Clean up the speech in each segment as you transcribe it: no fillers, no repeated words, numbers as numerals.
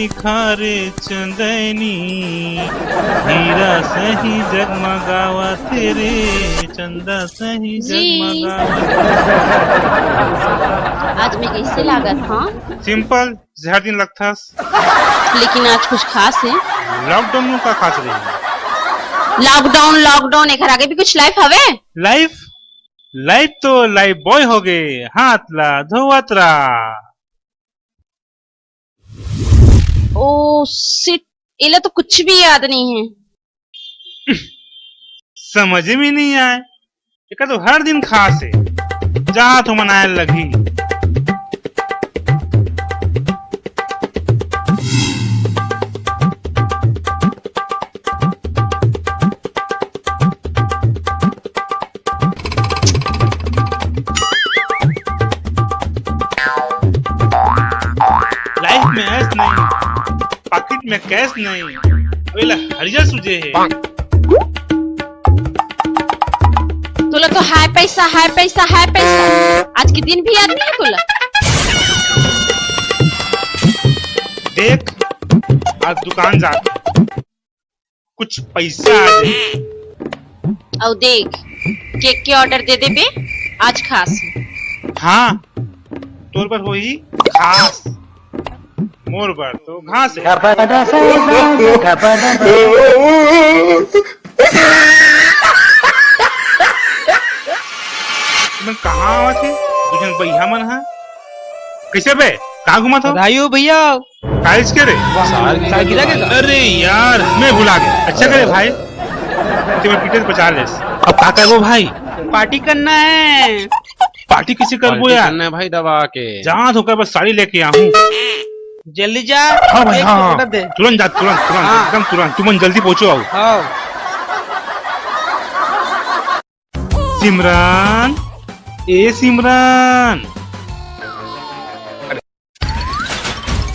निखारे चंदनी, हीरा सही जगमगावा तेरे, चंदा सही जगमगावा। आज मैं कैसे लागत हाँ? सिंपल जहर दिन लगता, लेकिन आज कुछ खास है। लॉकडाउन में का खास रही? लॉकडाउन एक आगे भी कुछ लाइफ हवे? लाइफ तो लाइफ बॉय हो गए, हाथ ला धोवतरा। ओ शिट, इला तो कुछ भी याद नहीं है। समझ में नहीं आए, एक तो हर दिन खास है, जहाँ तो मनाए लगी। लाइफ में ऐस नहीं, पॉकेट में कैश नहीं, वेला हरिया सुझे है। तुला तो हाय पैसा आज के दिन भी याद नहीं है तुला? देख आज दुकान जाके कुछ पैसा आ जाए। और देख केक के ऑर्डर दे दे बे, आज खास है। हाँ तोर पर होई खास, मोर पर तो घास है। तुम कहाँ आवत है? तुझे भैया मन है कैसे बे? कहाँ घुमा था? बधाई हो भैया। काइस के रे? सालगिरह के का? अरे यार मैं भुला गया। अच्छा करे भाई, तुम्हें पीछे से बचा ले। अब क्या करबो भाई? पार्टी करना है। पार्टी किसी करबो यार? करना है भाई दबा के। जहाँ होकर बस साड़ी लेके आऊँ। जल्दी जा। हाँ भाई एक हाँ, ऑर्डर दे। तुरंत जा, तुरंत हाँ। एकदम तुरंत, तुम जल्दी पहुँचो आओ। हाँ। सिमरन, ए Simran,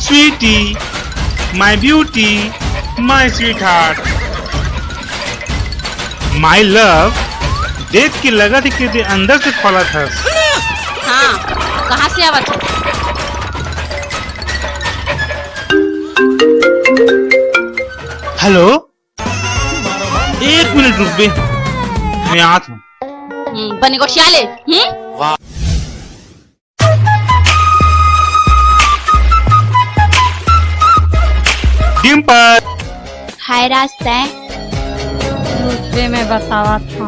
sweetie, my beauty, my sweetheart, my love, देख के लगा थी कि ते अंदर से खोला था। हाँ कहाँ से आवत है? हेलो, एक मिनट रुक बे, मैं आता हूँ। बने को ख्याल है। डिम्पल, हाय रास्ता दूसरे में बतावा था।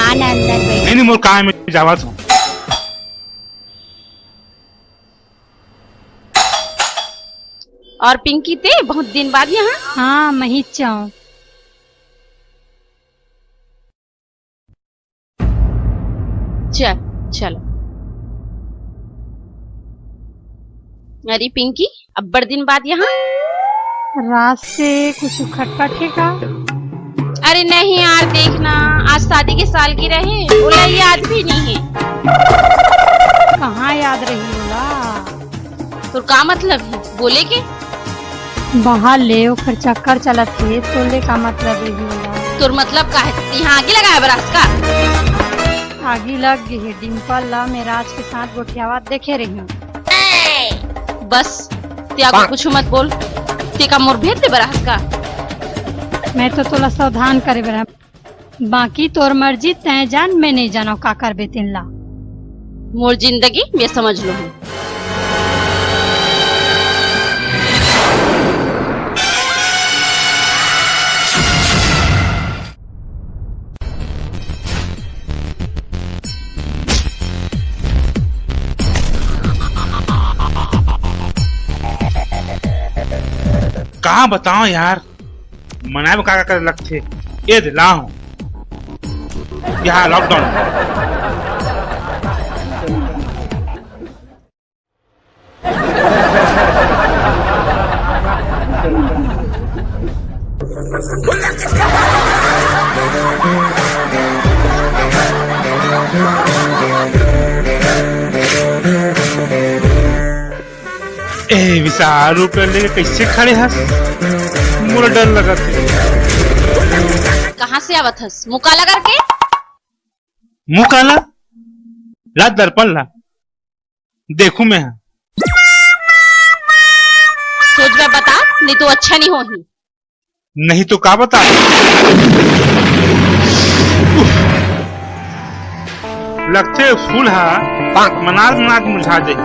आना अंदर बैठ। नहीं मोर काम में जावा था। और पिंकी ते बहुत दिन बाद यहाँ? हाँ मैं ही चाहूँ। चलो। अरे पिंकी अब बड़ दिन बाद यहाँ? रात से कुछ खटपट है का? अरे नहीं यार, देखना आज शादी के साल की रहे, बोला याद भी नहीं है। कहाँ याद रही होला? तो का मतलब है बोले के? बाहर ले ओकर चक्कर चलत है, तो ले का मतलब रही होला? तोर मतलब का है? यहाँ आगे लगा है बरास का? आगे लग गई है। डिम्पल ला मैं राज के साथ गोठियावा देखे रही हूँ। बस त्यागो कुछ मत बोल, ते का मोर भेद दे बरास का। मैं तो तोला सावधान करे बरा, बाकी तोर मर्जी तय जान, मैं नहीं जानो का कर बेतिन ला। मोर जिंदगी मैं समझ लो हूँ। कहाँ बताओ यार, मनाए में का कर लगते ये दिला हूँ यहाँ लॉकडाउन। ए विशाल रुपये लेके कैसे खड़े हस? मोला डर लगा थे। कहाँ से आवत हस? मुँह काला करके? मुँह काला? ला दर्पण ला, देखू मैं। सोच में बता, नहीं तो अच्छा नहीं होही। नहीं तो का बता। लगते फूल हा मनात मनात मुझा जाए।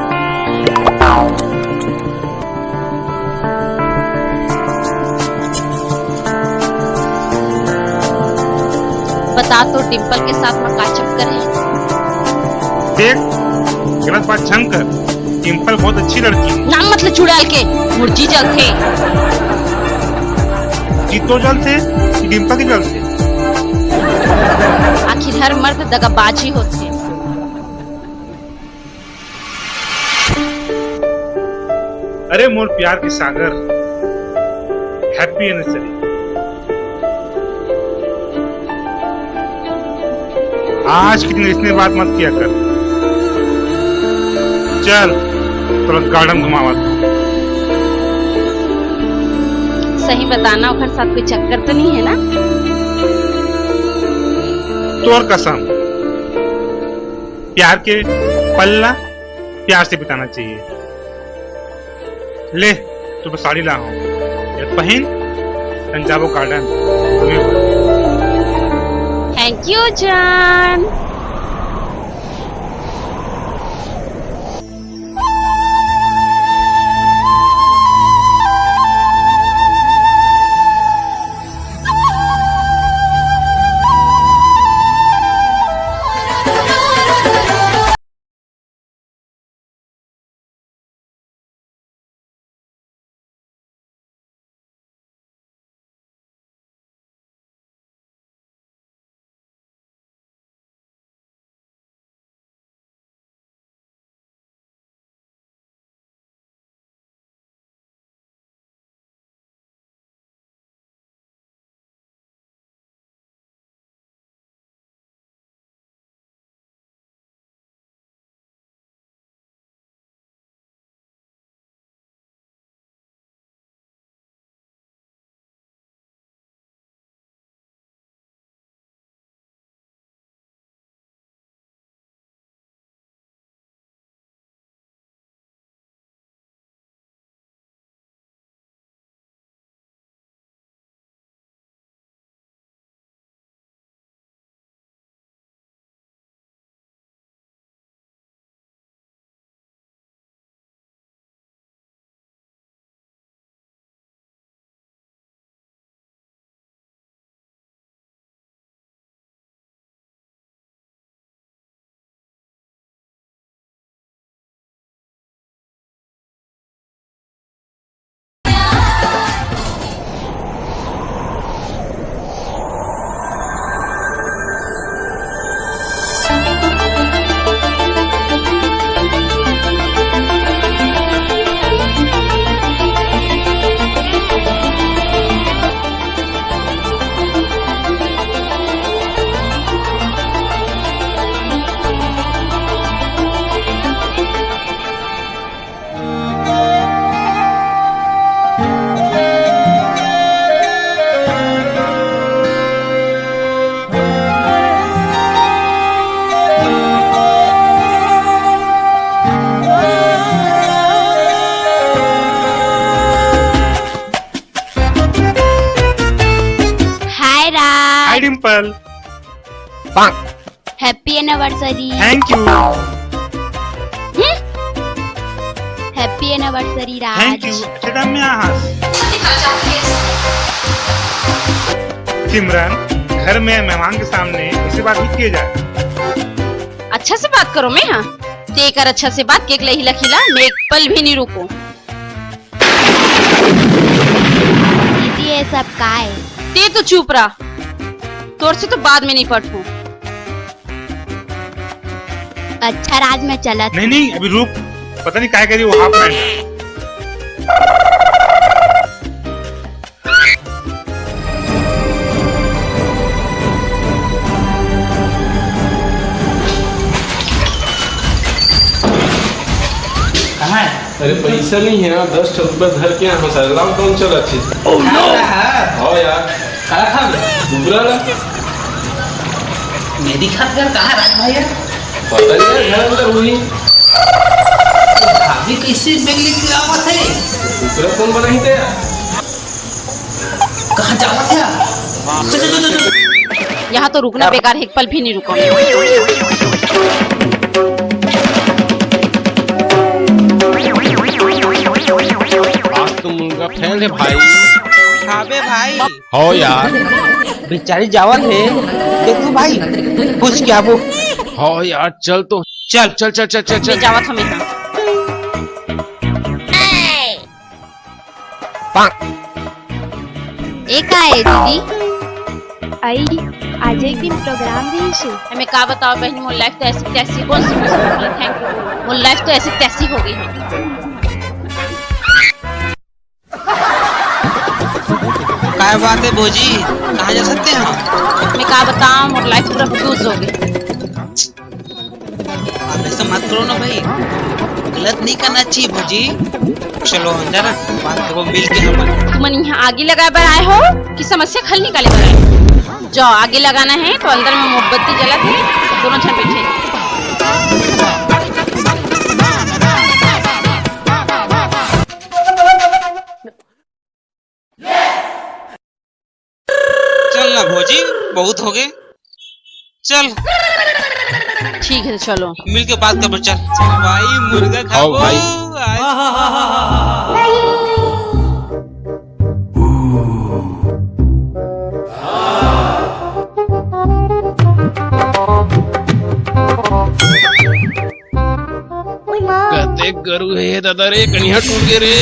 बता तो डिम्पल के साथ में का चक्कर है? देख गलत बात छंग कर, डिम्पल बहुत अच्छी लड़की है। नाम मतलब चुड़ैल के मुर्जी जलते। जीतो जलते कि डिम्पल के जलते? आखिर हर मर्द दगाबाज ही होते। अरे मोर प्यार के सागर, हैप्पी एनिवर्सरी। आज की दिन इसने बात मत किया कर। चल थोड़ा गार्डन घुमावा। सही बताना, ओकर साथ कोई चक्कर तो नहीं है ना? तोर कसम, प्यार के पल्ला प्यार से बिताना चाहिए। ले तो साड़ी ला हूं, पहन पंजाबो गार्डन। थैंक यू जान। Dimple, happy anniversary. Thank you. Happy anniversary Raj. Thank you. अच्छे टाइम में आहास। सिमरन, घर में मेहमान के सामने ऐसी बात नहीं की जाए। अच्छा से बात करो। मैं हाँ तेकर अच्छा से बात केक लही लखीला, मैं एक पल भी नहीं रुको। दीदी ये सब का है? ते तो चुप रहा, तोर से तो बाद में नहीं पटू। अच्छा राज में चला। नहीं नहीं अभी रुक, पता नहीं क्या करी वो हाफ पैंट। कहाँ है? अरे पैसा नहीं है ना, 10 रुपये धर के यहाँ सर लॉकडाउन चला थी। Oh no. हाँ यार कहाँ था? दुबरा ला मेरी खातिर कहाँ राज भाई है? पता नहीं है घर अंदर हुई। भाभी कैसे बैग लेके आवत है? दूसरा फोन बना ही दे। कहाँ जाओ थे? चल चल चल चल। यहाँ तो रुकना बेकार है, एक पल भी नहीं रुका। आज तो मुर्गा फैल है भाई। खाबे भाई हो यार। बेचारी जावत है, देखो भाई कुछ क्या वो। हो यार चल तो चल चल चल चल चल ले चल। जावत हम यहाँ। एक आए दीदी आई आज एक दिन प्रोग्राम भी है। हमें का बताओ बहनी, मोर लाइफ तो ऐसी तैसी, कौन सी थैंक यू, मोर लाइफ तो ऐसी तैसी हो गई है। क्या बात है भोजी, कहाँ जा सकते हैं हम? मैं का बताऊं, मोर लाइफ पूरा फ्यूज हो गई। आप ऐसा मत करो ना भाई, गलत नहीं करना चाहिए भोजी। चलो अंदर बात करो मिल के हम। तुम यहाँ आगे लगाए पर आए हो कि समस्या हल निकाले पर आए? जाओ आगे लगाना है तो अंदर में मोमबत्ती जला थे, दोनों जन बैठे। चल ना भोजी, बहुत हो गए, चल ठीक है तो चलो। मिल के बात कर। चल चल भाई मुर्गा खाओ भाई। कहते गरु है दादा रे, कन्या टूट गए रे।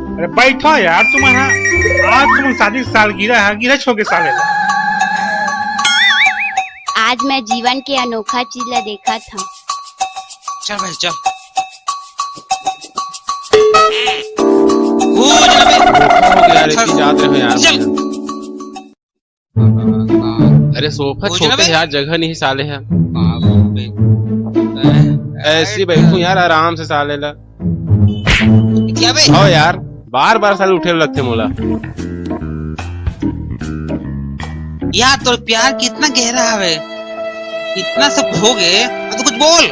अरे बैठो यार तुम यहाँ। आज तुम शादी की सालगिरह है, गिरह छो के साले। आज मैं जीवन के अनोखा चीज ला देखा था। चल भाई चल। ओ जरा यार इतनी जाते हो यार। चल। अरे सोफा हो छोटे जाना हैं यार, जगह नहीं साले है। ऐसे ऐसी बैठू यार आराम से साले ला। क्या भाई? हो यार बार बार साले उठे लगते मोला। यार तो प्यार कितना गहरा है, इतना सब हो गए तो कुछ बोल।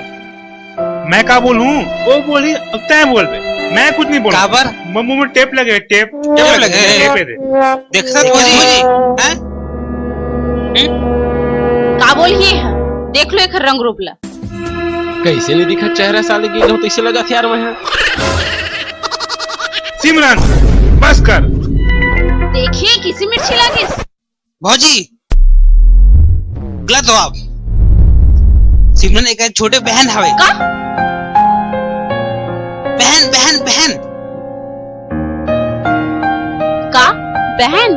मैं क्या बोलूं? वो बोली अब तय बोल बे, मैं कुछ नहीं बोला। काबर? मुंह में टेप लगे, टेप लगे? टेप है दे। देखा भोजी हैं? का बोल ही है, देख लो एक रंग रूप ला। कैसे नहीं दिखा चेहरा साले की, तो इसे लगा था यार मैं। सिमरन बस कर। देखिए किसी मिर्ची लगी। भौजी गलत हो आप। सिमरन एक छोटे बहन हवे। का? बहन बहन बहन का बहन?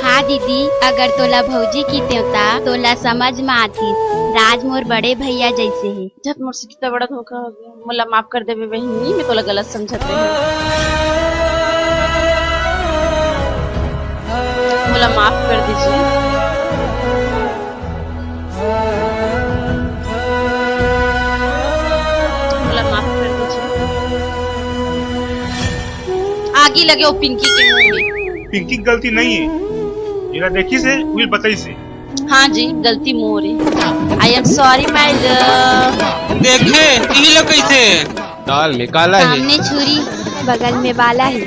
हाँ दीदी, अगर तोला भौजी की त्योता तोला समझ में आती। राज मोर बड़े भैया जैसे है। जब मुझसे कितना बड़ा धोखा हो गया, मुला माफ कर दे बहनी, मैं तोला गलत समझते हैं। मुला माफ कर दीजिए। मुला माफ कर दीजिए। आगे लगे वो पिंकी के मुंह में। पिंकी की गलती नहीं है, मेरा देखी से विल बताई से। हाँ जी गलती मोर है। I am sorry my love. देखे यही लोग कैसे दाल में काला है। सामने छुरी बगल में बाला है।